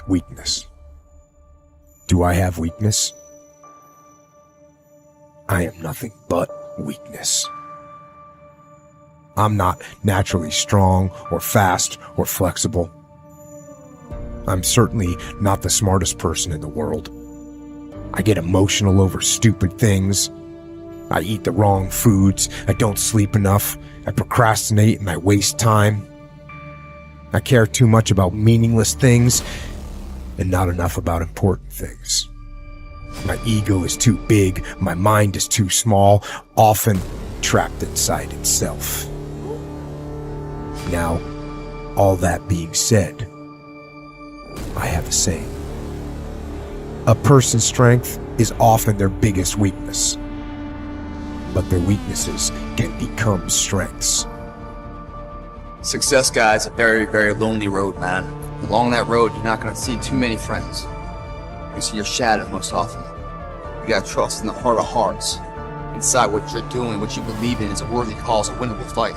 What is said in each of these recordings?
Weakness. Do I have weakness? I am nothing but weakness. I'm not naturally strong or fast or flexible. I'm certainly not the smartest person in the world. I get emotional over stupid things. I eat the wrong foods. I don't sleep enough. I procrastinate and I waste time. I care too much about meaningless things and not enough about important things. My ego is too big. My mind is too small, often trapped inside itself. Now, all that being said, I have a saying. A person's strength is often their biggest weakness, but their weaknesses can become strengths. Success, guys, a very, very lonely road, man. Along that road, you're not going to see too many friends. You see your shadow most often. You got to trust in the heart of hearts. Inside what you're doing, what you believe in is a worthy cause, a winnable fight.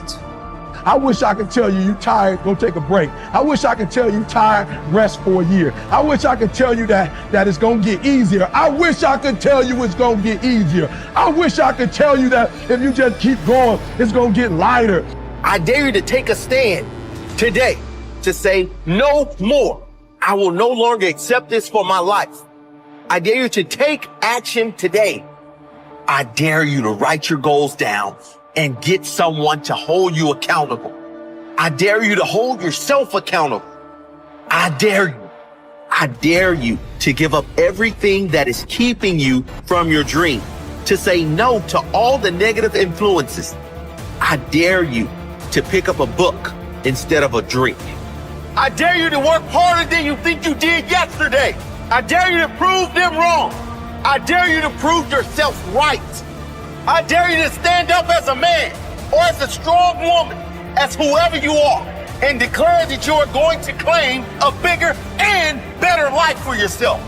I wish I could tell you tired, go take a break. I wish I could tell you tired, rest for a year. I wish I could tell you that it's gonna get easier. I wish I could tell you it's gonna get easier. I wish I could tell you that if you just keep going, it's gonna get lighter. I dare you to take a stand today to say no more. I will no longer accept this for my life. I dare you to take action today. I dare you to write your goals down and get someone to hold you accountable. I dare you to hold yourself accountable. I dare you to give up everything that is keeping you from your dream, to say no to all the negative influences. I dare you to pick up a book instead of a drink. I dare you to work harder than you think you did yesterday. I dare you to prove them wrong. I dare you to prove yourself right. I dare you to stand up as a man or as a strong woman, as whoever you are, and declare that you are going to claim a bigger and better life for yourself.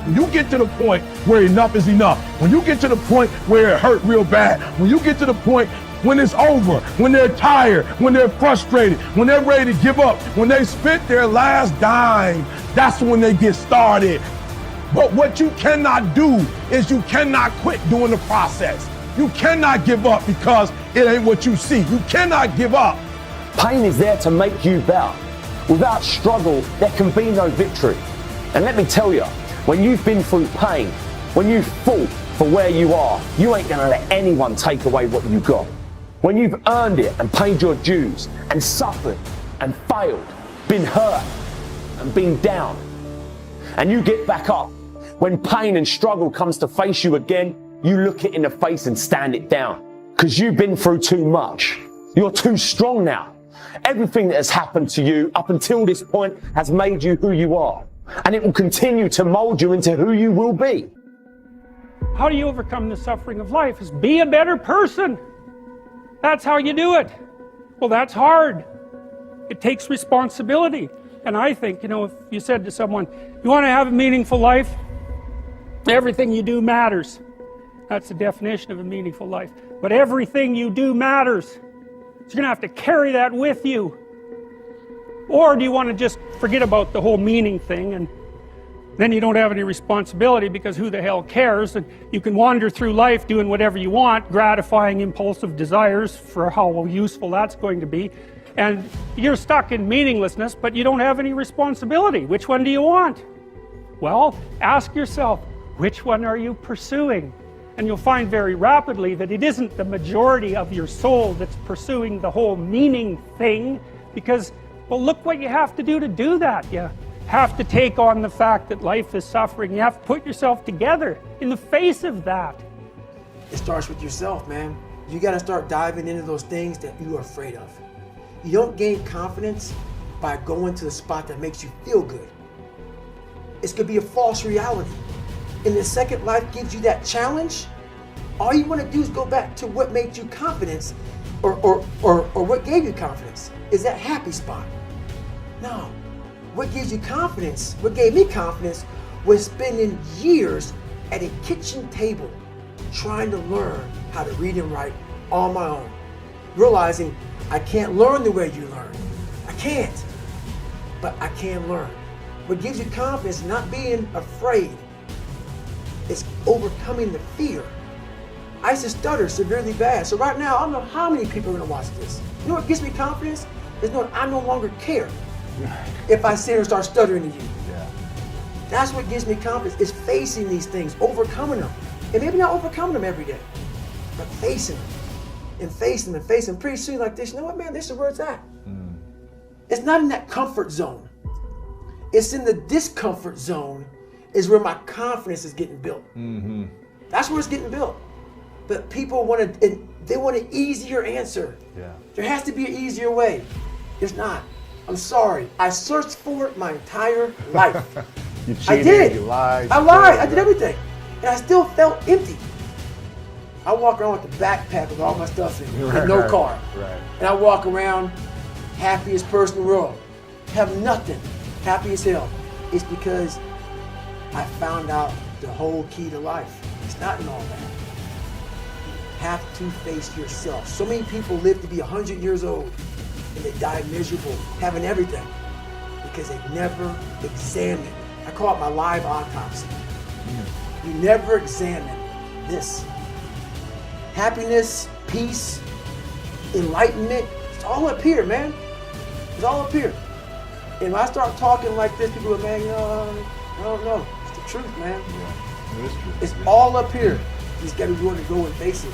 When you get to the point where enough is enough, when you get to the point where it hurt real bad, when you get to the point when it's over, when they're tired, when they're frustrated, when they're ready to give up, when they spent their last dime, that's when they get started. But what you cannot do is you cannot quit during the process. You cannot give up because it ain't what you see. You cannot give up. Pain is there to make you better. Without struggle, there can be no victory. And let me tell you, when you've been through pain, when you've fought for where you are, you ain't gonna let anyone take away what you got. When you've earned it and paid your dues and suffered and failed, been hurt and been down, and you get back up, when pain and struggle comes to face you again, you look it in the face and stand it down. Because you've been through too much. You're too strong now. Everything that has happened to you up until this point has made you who you are. And it will continue to mold you into who you will be. How do you overcome the suffering of life? Is be a better person. That's how you do it. Well, that's hard. It takes responsibility. And I think, if you said to someone, you want to have a meaningful life? Everything you do matters. That's the definition of a meaningful life. But everything you do matters. So you're going to have to carry that with you. Or do you want to just forget about the whole meaning thing and then you don't have any responsibility because who the hell cares, and you can wander through life doing whatever you want, gratifying impulsive desires for how useful that's going to be, and you're stuck in meaninglessness but you don't have any responsibility. Which one do you want? Well, ask yourself, which one are you pursuing? And you'll find very rapidly that it isn't the majority of your soul that's pursuing the whole meaning thing, because, well, look what you have to do that. You have to take on the fact that life is suffering. You have to put yourself together in the face of that. It starts with yourself, man. You got to start diving into those things that you are afraid of. You don't gain confidence by going to the spot that makes you feel good. It's going to be a false reality. And the second life gives you that challenge, all you want to do is go back to what made you confidence, or what gave you confidence. Is that happy spot? No. What gives you confidence, what gave me confidence, was spending years at a kitchen table trying to learn how to read and write on my own. Realizing I can't learn the way you learn. I can't. But I can learn. What gives you confidence is not being afraid. It's overcoming the fear. I used to stutter severely bad. So right now, I don't know how many people are gonna watch this. You know what gives me confidence? Is knowing I no longer care if I sit here and start stuttering to you. Yeah. That's what gives me confidence, is facing these things, overcoming them. And maybe not overcoming them every day, but facing them and facing them and facing them. Pretty soon like this, you know what, man, this is where it's at. It's not in that comfort zone. It's in the discomfort zone is where my confidence is getting built. That's where it's getting built. But people want an easier answer. Yeah. There has to be an easier way. There's not. I'm sorry. I searched for it my entire life. You I cheated, did. you lied. I lied. I did everything. And I still felt empty. I walk around with a backpack with all my stuff in it, with no car. Right. And I walk around happiest person in the world. Have nothing. Happy as hell. It's because I found out the whole key to life. It's not in all that. Have to face yourself. So many people live to be 100 years old and they die miserable, having everything, because they never examined. I call it my live autopsy. You never examine this. Happiness, peace, enlightenment, it's all up here, man. It's all up here. And when I start talking like this, people go, man, you know, I don't know. It's the truth, man. Yeah. It is true. It's all up here. You just got to be willing to go and face it.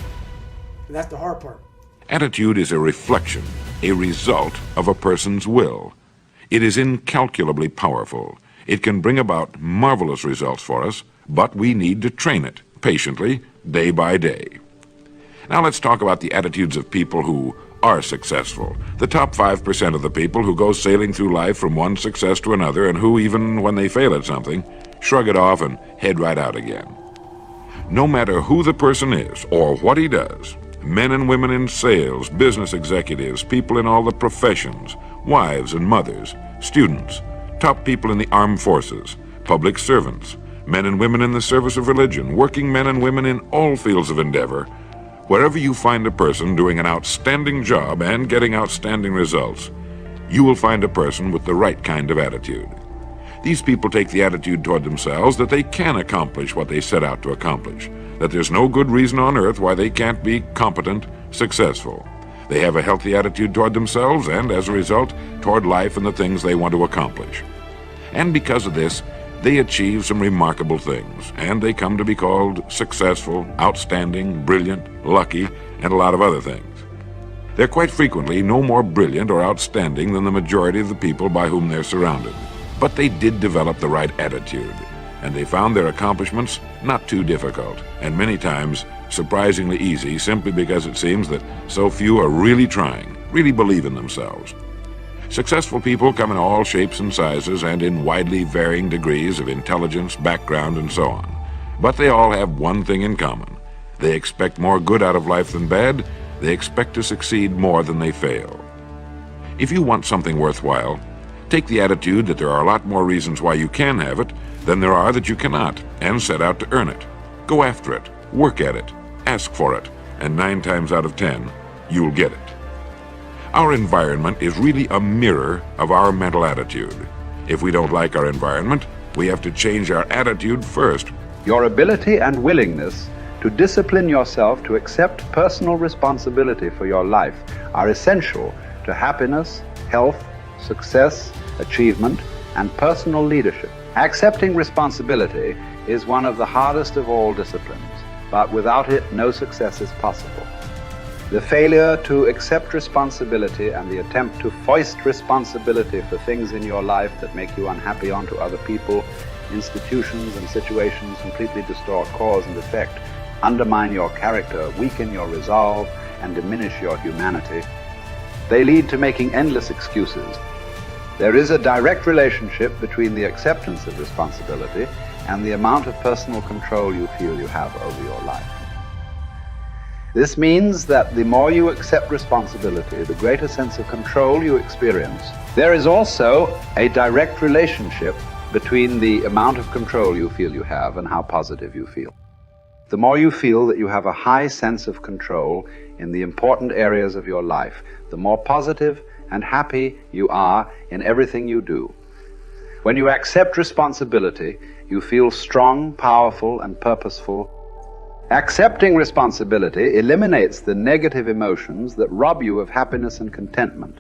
And that's the hard part. Attitude is a reflection, a result of a person's will. It is incalculably powerful. It can bring about marvelous results for us, but we need to train it patiently, day by day. Now let's talk about the attitudes of people who are successful. The top 5% of the people who go sailing through life from one success to another and who, even when they fail at something, shrug it off and head right out again. No matter who the person is or what he does, men and women in sales, business executives, people in all the professions, wives and mothers, students, top people in the armed forces, public servants, men and women in the service of religion, working men and women in all fields of endeavor, wherever you find a person doing an outstanding job and getting outstanding results, you will find a person with the right kind of attitude. These people take the attitude toward themselves that they can accomplish what they set out to accomplish, that there's no good reason on earth why they can't be competent, successful. They have a healthy attitude toward themselves and, as a result, toward life and the things they want to accomplish. And because of this, they achieve some remarkable things, and they come to be called successful, outstanding, brilliant, lucky, and a lot of other things. They're quite frequently no more brilliant or outstanding than the majority of the people by whom they're surrounded. But they did develop the right attitude, and they found their accomplishments not too difficult, and many times surprisingly easy, simply because it seems that so few are really trying, really believe in themselves. Successful people come in all shapes and sizes and in widely varying degrees of intelligence, background, and so on. But they all have one thing in common. They expect more good out of life than bad. They expect to succeed more than they fail. If you want something worthwhile, take the attitude that there are a lot more reasons why you can have it than there are that you cannot, and set out to earn it. Go after it, work at it, ask for it, and 9 times out of 10, you'll get it. Our environment is really a mirror of our mental attitude. If we don't like our environment, we have to change our attitude first. Your ability and willingness to discipline yourself to accept personal responsibility for your life are essential to happiness, health, success, achievement, and personal leadership. Accepting responsibility is one of the hardest of all disciplines, but without it, no success is possible. The failure to accept responsibility and the attempt to foist responsibility for things in your life that make you unhappy onto other people, institutions, and situations completely distort cause and effect, undermine your character, weaken your resolve, and diminish your humanity. They lead to making endless excuses. There is a direct relationship between the acceptance of responsibility and the amount of personal control you feel you have over your life. This means that the more you accept responsibility, the greater sense of control you experience. There is also a direct relationship between the amount of control you feel you have and how positive you feel. The more you feel that you have a high sense of control in the important areas of your life, the more positive and happy you are in everything you do. When you accept responsibility, you feel strong, powerful, and purposeful. Accepting responsibility eliminates the negative emotions that rob you of happiness and contentment.